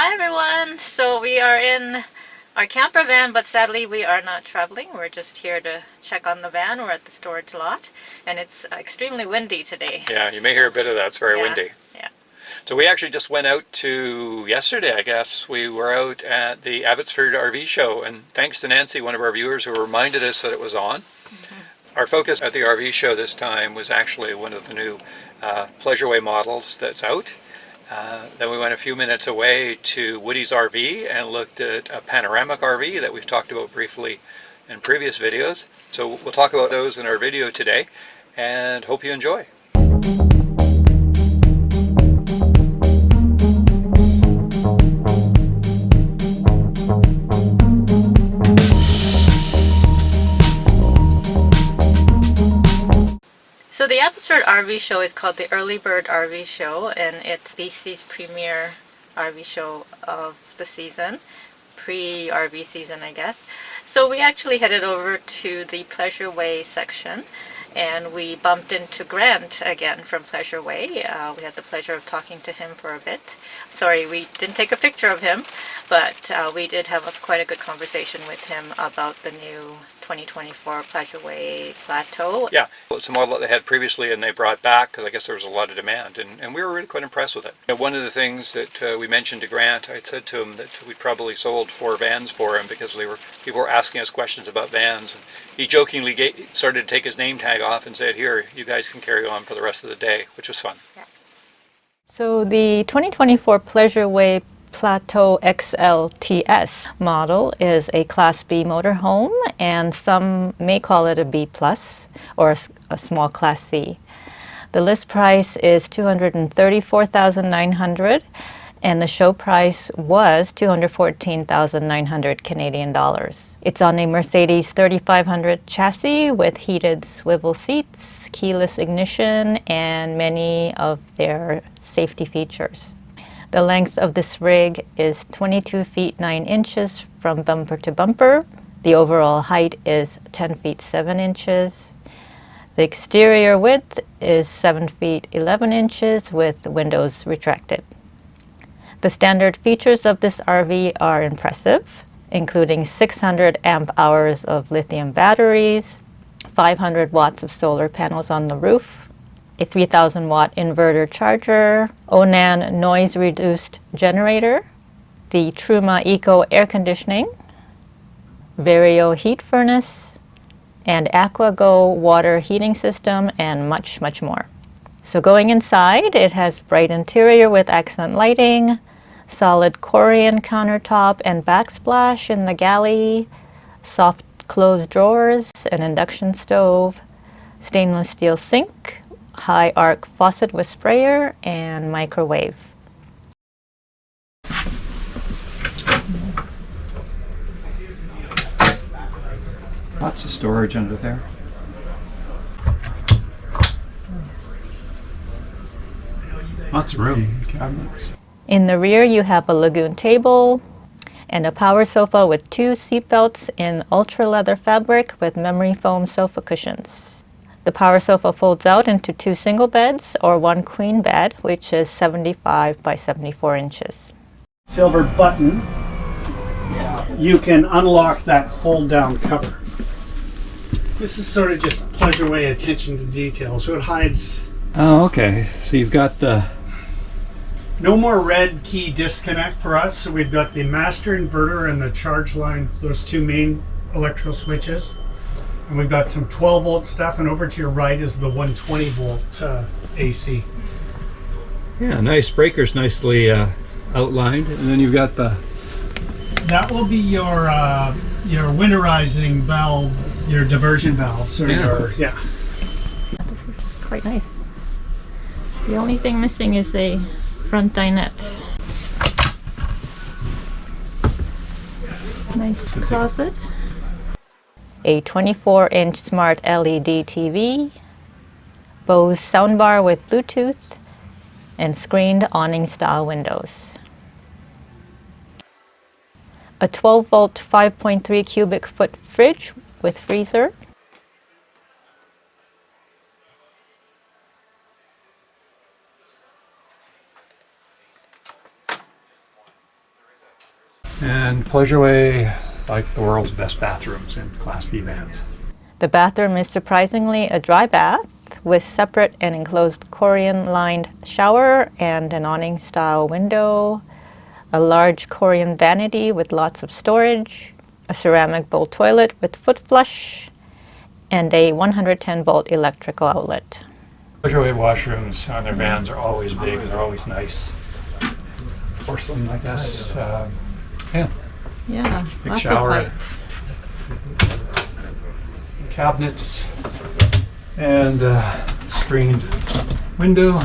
Hi everyone! So we are in our camper van, but sadly we are not traveling. We're just here to check on the van. We're at the storage lot, and it's extremely windy today. Yeah, you may hear a bit of that. It's very windy. Yeah. So we actually just went out to, yesterday I guess, we were out at the Abbotsford RV show, and thanks to Nancy, one of our viewers, who reminded us that it was on. Our focus at the RV show this time was actually one of the new Pleasure-way models that's out. Then we went a few minutes away to Woody's RV and looked at a Panoramic RV that we've talked about briefly in previous videos. So we'll talk about those in our video today, and hope you enjoy. So the Abbotsford RV show is called the Early Bird RV show, and it's BC's premier RV show of the season, pre-RV season I guess. So we actually headed over to the Pleasure-way section, and we bumped into Grant again from Pleasure-way. We had the pleasure of talking to him for a bit. Sorry, we didn't take a picture of him, but we did have quite a good conversation with him about the new 2024 Pleasure-way Plateau. Yeah, well, it's a model that they had previously and they brought back because I guess there was a lot of demand, and we were really quite impressed with it. One of the things that we mentioned to Grant, I said to him that we probably sold 4 vans for him because people were asking us questions about vans. And he jokingly started to take his name tag off and said, "Here, you guys can carry on for the rest of the day," which was fun. Yeah. So the 2024 Pleasure-way Plateau XLTS model is a Class B motorhome, and some may call it a B plus or a small Class C. The list price is $234,900, and the show price was $214,900 Canadian dollars. It's on a Mercedes 3500 chassis with heated swivel seats, keyless ignition, and many of their safety features. The length of this rig is 22 feet 9 inches from bumper to bumper. The overall height is 10 feet 7 inches. The exterior width is 7 feet 11 inches with windows retracted. The standard features of this RV are impressive, including 600 amp hours of lithium batteries, 500 watts of solar panels on the roof, a 3000 watt inverter charger, Onan noise reduced generator, the Truma Eco air conditioning, Vario heat furnace, and AquaGo water heating system, and much, much more. So going inside, it has bright interior with accent lighting, solid Corian countertop and backsplash in the galley, soft closed drawers, an induction stove, stainless steel sink, high arc faucet with sprayer, and microwave. Lots of storage under there. Lots of room, cabinets. In the rear you have a lagoon table and a power sofa with 2 seat belts in ultra leather fabric with memory foam sofa cushions. The power sofa folds out into 2 single beds or 1 queen bed, which is 75 by 74 inches. Silver button, you can unlock that fold down cover. This is sort of just Pleasure-way attention to detail, so it hides. Oh, okay. So you've got the... No more red key disconnect for us, so we've got the master inverter and the charge line, those 2 main electrical switches. And we've got some 12 volt stuff, and over to your right is the 120 volt AC. Yeah, nice breakers, nicely outlined, and then you've got the... That will be your winterizing valve, your diversion valves. Or This is quite nice. The only thing missing is a front dinette. Nice closet. A 24-inch smart LED TV, Bose soundbar with Bluetooth, and screened awning style windows. A 12 volt 5.3 cubic foot fridge with freezer. And Pleasure-way, like the world's best bathrooms in Class B vans. The bathroom is surprisingly a dry bath with separate and enclosed Corian-lined shower and an awning-style window, a large Corian vanity with lots of storage, a ceramic bowl toilet with foot flush, and a 110-volt electrical outlet. Pleasure-way washrooms on their vans are always big, they're always nice. Porcelain, I guess. Yeah, big lots shower. of height. Cabinets and screened window.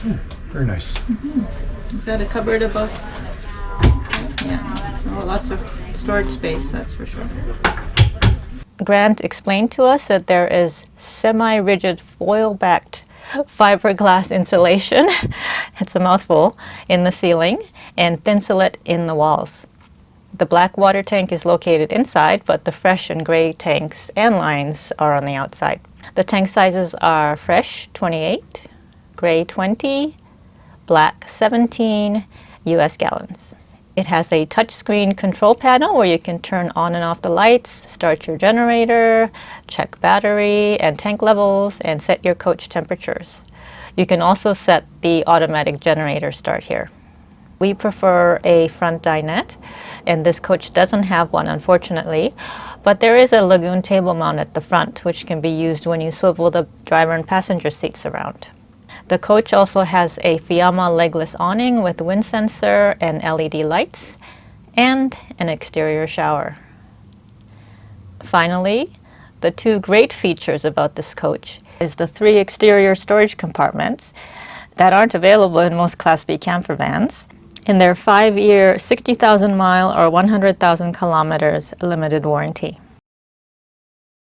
Yeah, very nice. Is that a cupboard above? Yeah, oh, lots of storage space, that's for sure. Grant explained to us that there is semi-rigid foil-backed fiberglass insulation, it's a mouthful, in the ceiling and thinsulate in the walls. The black water tank is located inside, but the fresh and gray tanks and lines are on the outside. The tank sizes are fresh 28, gray 20, black 17 US gallons. It has a touchscreen control panel where you can turn on and off the lights, start your generator, check battery and tank levels, and set your coach temperatures. You can also set the automatic generator start here. We prefer a front dinette, and this coach doesn't have one, unfortunately, but there is a lagoon table mount at the front, which can be used when you swivel the driver and passenger seats around. The coach also has a Fiamma legless awning with wind sensor and LED lights, and an exterior shower. Finally, the two great features about this coach is the 3 exterior storage compartments that aren't available in most Class B camper vans, and their 5-year, 60,000 mile or 100,000 kilometers limited warranty.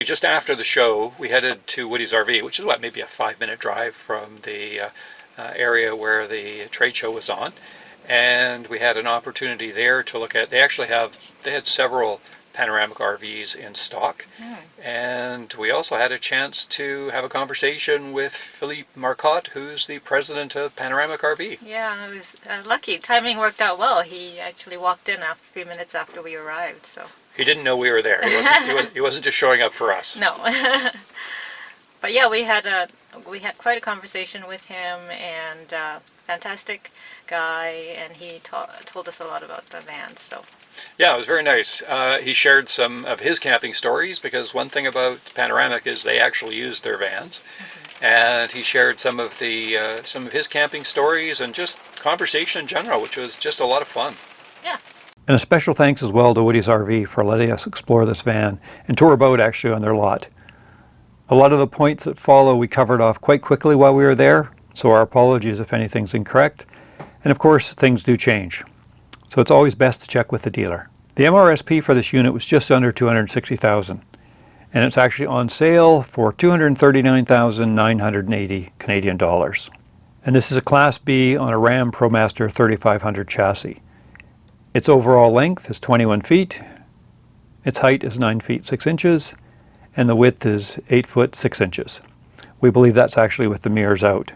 Just after the show, we headed to Woody's RV, which is maybe a 5-minute drive from the area where the trade show was on. And we had an opportunity there to look at, they had several Panoramic RVs in stock. And we also had a chance to have a conversation with Philippe Marcotte, who's the president of Panoramic RV. Yeah, I was lucky. Timing worked out well. He actually walked in a few minutes after we arrived, so. He didn't know we were there. He wasn't just showing up for us. No. But yeah, we had quite a conversation with him, and fantastic guy, and he told us a lot about the vans. So. Yeah, it was very nice. He shared some of his camping stories, because one thing about Panoramic is they actually use their vans. And he shared some of his camping stories and just conversation in general, which was just a lot of fun. Yeah. And a special thanks as well to Woody's RV for letting us explore this van and tour about actually on their lot. A lot of the points that follow we covered off quite quickly while we were there, so our apologies if anything's incorrect. And of course, things do change. So it's always best to check with the dealer. The MRSP for this unit was just under $260,000, and it's actually on sale for $239,980 Canadian dollars. And this is a Class B on a Ram ProMaster 3500 chassis. Its overall length is 21 feet, its height is 9 feet 6 inches, and the width is 8 foot 6 inches. We believe that's actually with the mirrors out.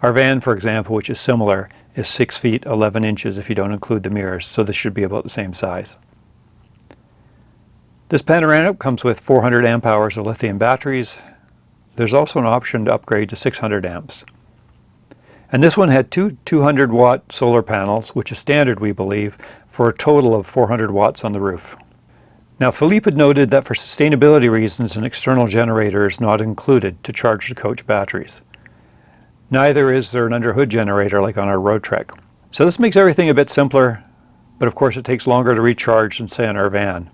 Our van, for example, which is similar, is 6 feet 11 inches if you don't include the mirrors, so this should be about the same size. This Panoramic comes with 400 amp hours of lithium batteries. There's also an option to upgrade to 600 amps. And this one had two 200-watt solar panels, which is standard, we believe, for a total of 400 watts on the roof. Now, Philippe had noted that for sustainability reasons, an external generator is not included to charge the coach batteries. Neither is there an under-hood generator like on our road trek. So this makes everything a bit simpler, but of course it takes longer to recharge than, say, on our van.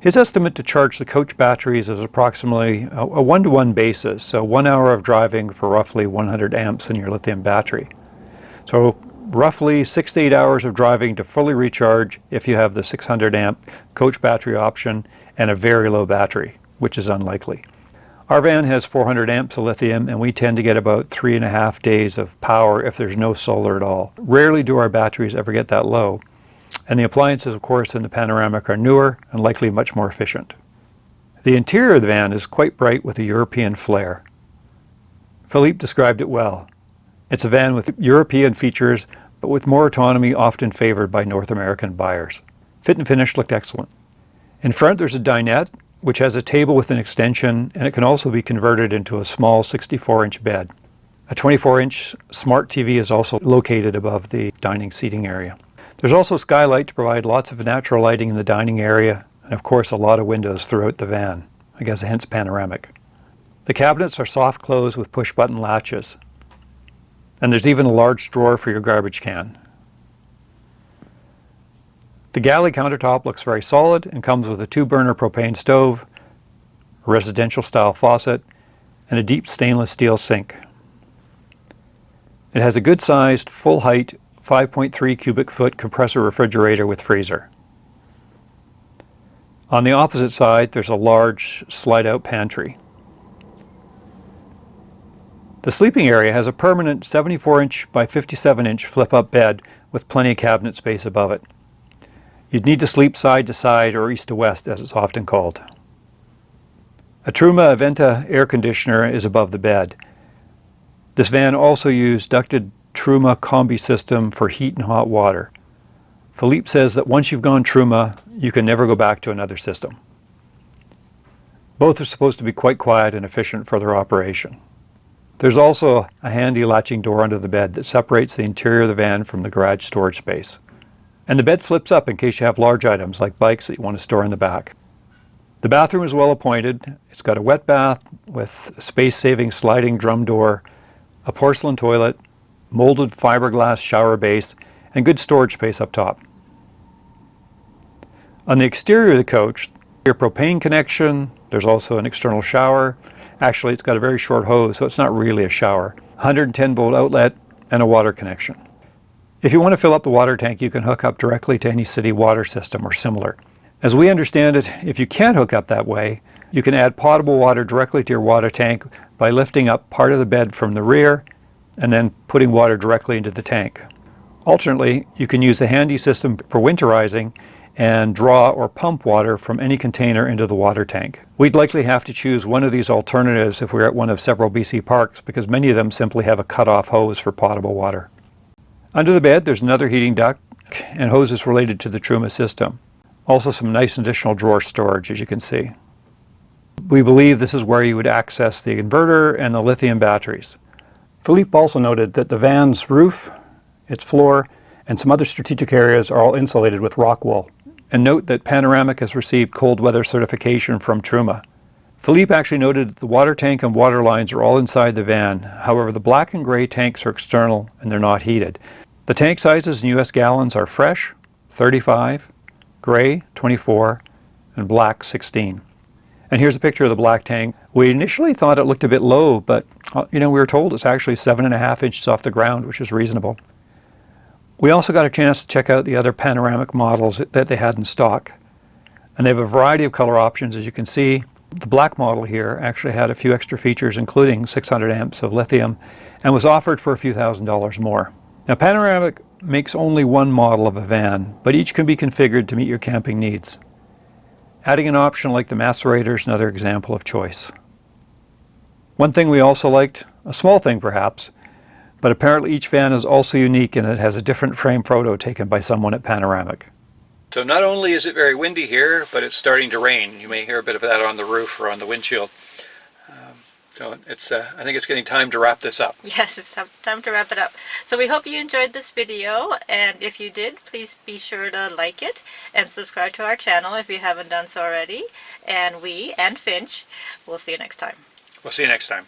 His estimate to charge the coach batteries is approximately a 1-to-1 basis, so 1 hour of driving for roughly 100 amps in your lithium battery. So roughly 6 to 8 hours of driving to fully recharge if you have the 600 amp coach battery option and a very low battery, which is unlikely. Our van has 400 amps of lithium, and we tend to get about 3.5 days of power if there's no solar at all. Rarely do our batteries ever get that low. And the appliances, of course, in the Panoramic are newer and likely much more efficient. The interior of the van is quite bright with a European flair. Philippe described it well. It's a van with European features, but with more autonomy often favored by North American buyers. Fit and finish looked excellent. In front there's a dinette, which has a table with an extension, and it can also be converted into a small 64-inch bed. A 24-inch smart TV is also located above the dining seating area. There's also skylight to provide lots of natural lighting in the dining area, and of course a lot of windows throughout the van. I guess hence panoramic. The cabinets are soft close with push-button latches. And there's even a large drawer for your garbage can. The galley countertop looks very solid and comes with a 2-burner propane stove, a residential style faucet, and a deep stainless steel sink. It has a good sized, full height, 5.3 cubic foot compressor refrigerator with freezer. On the opposite side, there's a large slide out pantry. The sleeping area has a permanent 74-inch by 57-inch flip-up bed with plenty of cabinet space above it. You'd need to sleep side to side or east to west, as it's often called. A Truma Aventa air conditioner is above the bed. This van also used ducted Truma combi system for heat and hot water. Philippe says that once you've gone Truma, you can never go back to another system. Both are supposed to be quite quiet and efficient for their operation. There's also a handy latching door under the bed that separates the interior of the van from the garage storage space. And the bed flips up in case you have large items like bikes that you want to store in the back. The bathroom is well appointed. It's got a wet bath with a space-saving sliding drum door, a porcelain toilet, molded fiberglass shower base, and good storage space up top. On the exterior of the coach, your propane connection, there's also an external shower. Actually, it's got a very short hose, so it's not really a shower. 110 volt outlet and a water connection. If you want to fill up the water tank, you can hook up directly to any city water system or similar. As we understand it, if you can't hook up that way, you can add potable water directly to your water tank by lifting up part of the bed from the rear and then putting water directly into the tank. Alternately, you can use the handy system for winterizing and draw or pump water from any container into the water tank. We'd likely have to choose one of these alternatives if we're at one of several BC parks, because many of them simply have a cut-off hose for potable water. Under the bed, there's another heating duct and hoses related to the Truma system. Also some nice additional drawer storage, as you can see. We believe this is where you would access the inverter and the lithium batteries. Philippe also noted that the van's roof, its floor, and some other strategic areas are all insulated with rock wool. And note that Panoramic has received cold weather certification from Truma. Philippe actually noted that the water tank and water lines are all inside the van. However, the black and gray tanks are external and they're not heated. The tank sizes in US gallons are fresh, 35, gray, 24, and black, 16. And here's a picture of the black tank. We initially thought it looked a bit low, but we were told it's actually 7.5 inches off the ground, which is reasonable. We also got a chance to check out the other Panoramic models that they had in stock. And they have a variety of color options, as you can see. The black model here actually had a few extra features, including 600 amps of lithium, and was offered for a few $1,000s more. Now, Panoramic makes only one model of a van, but each can be configured to meet your camping needs. Adding an option like the macerator is another example of choice. One thing we also liked, a small thing perhaps, but apparently each van is also unique and it has a different frame photo taken by someone at Panoramic. So not only is it very windy here, but it's starting to rain. You may hear a bit of that on the roof or on the windshield. So it's, I think it's getting time to wrap this up. Yes, it's time to wrap it up. So we hope you enjoyed this video, and if you did, please be sure to like it and subscribe to our channel if you haven't done so already. And we and Finch will see you next time. We'll see you next time.